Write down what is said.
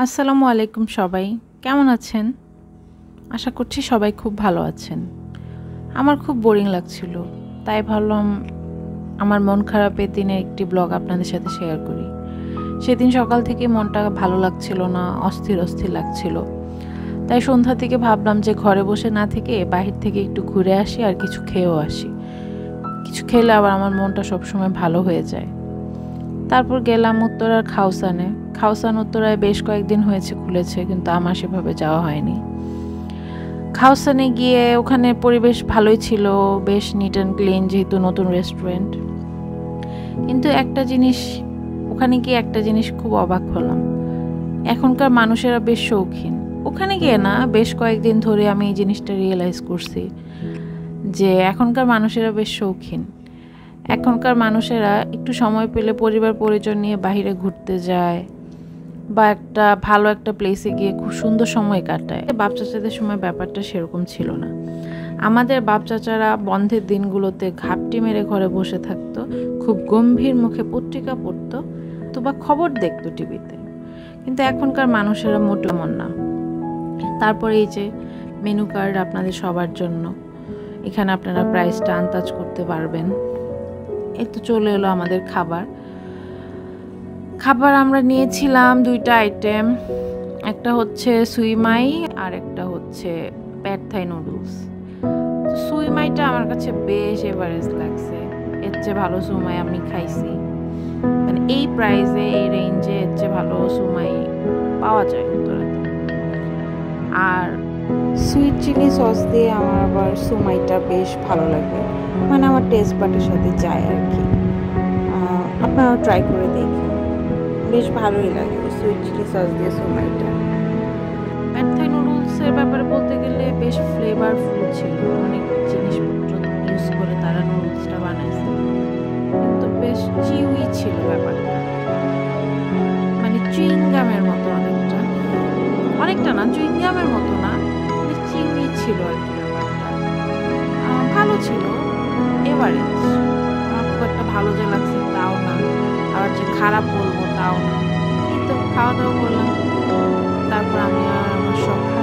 আসসালামু আলাইকুম সবাই, কেমন আছেন? আশা করছি সবাই খুব ভালো আছেন। আমার খুব বোরিং লাগছিল, তাই ভাবলাম আমার মন খারাপের দিনে একটি ব্লগ আপনাদের সাথে শেয়ার করি। সেদিন সকাল থেকে মনটা ভালো লাগছিল না, অস্থির অস্থির লাগছিল। তাই সন্ধ্যা থেকে ভাবলাম যে ঘরে বসে না থেকে বাহির থেকে একটু ঘুরে আসি আর কিছু খেয়েও আসি। কিছু খেলে আবার আমার মনটা সবসময় ভালো হয়ে যায়। তারপর গেলাম উত্তরার খাউসানে। খাউসান উত্তরায় বেশ কয়েকদিন হয়েছে খুলেছে, কিন্তু আমার সেভাবে যাওয়া হয়নি। খাউসানে গিয়ে ওখানে পরিবেশ ভালোই ছিল, বেশ নিট অ্যান্ড ক্লিন, যেহেতু নতুন রেস্টুরেন্ট। কিন্তু ওখানে গিয়ে একটা জিনিস খুব অবাক হলাম। এখনকার মানুষেরা বেশ শৌখিন। ওখানে গিয়ে না, বেশ কয়েকদিন ধরে আমি এই জিনিসটা রিয়েলাইজ করছি যে এখনকার মানুষেরা বেশ শৌখিন। এখনকার মানুষেরা একটু সময় পেলে পরিবার পরিজন নিয়ে বাইরে ঘুরতে যায় বা ভালো একটা প্লেসে গিয়ে খুব সুন্দর সময় কাটায়। বাপ চাচাদের সময় ব্যাপারটা সেরকম ছিল না। আমাদের বাপ চাচারা বন্ধের দিনগুলোতে ঘাপটি মেরে ঘরে বসে থাকতো, খুব গম্ভীর মুখে পত্রিকা পড়তো বা খবর দেখতো টিভিতে। কিন্তু এখনকার মানুষেরা মোটেও এমন না। তারপরে এই যে মেনু কার্ড আপনাদের সবার জন্য, এখানে আপনারা প্রাইসটা আন্দাজ করতে পারবেন। এই তো চলে এলো আমাদের খাবার আমরা নিয়েছিলাম দুইটা আইটেম, একটা হচ্ছে সুইমাই আর একটা হচ্ছে প্যাড থাই নুডলস। সুইমাইটা আমার কাছে বেশ এভারেজ লাগছে, এর চেয়ে ভালো সুইমাই আমি খাইছি। মানে এই প্রাইসে এই রেঞ্জে এর চেয়ে ভালো সুইমাই পাওয়া যায় উত্তরাতে। আর সুইট চিলি সস দিয়ে আমার আবার সুইমাইটা বেশ ভালো লাগে, মানে আমার টেস্ট বাটের সাথে যায় আর কি। আপনারাও ট্রাই করে দেখুন, বেশ ভালোই লাগে সুইট চিলি সস দিয়ে সুইমাইটা। প্যাড থাই নুডলসের ব্যাপারে বলতে গেলে বেশ ফ্লেভারফুল ছিল, অনেক জিনিসপত্র ইউজ করে তারা নুডলসটা বানাইছে, কিন্তু বেশ চিউই ছিল ব্যাপারটা, মানে চুইংগামের মতো অনেকটা না, চুইংগামের মতো না, চিউই ছিল আর কি ব্যাপারটা। ভালো ছিল, এভারেজ। আমার খুব একটা ভালো যে লাগছে তাও না, আবার যে খারাপ বলবো তাও না। এই তো খাওয়া দাওয়া করলাম, তারপর আমি আর আমার সখা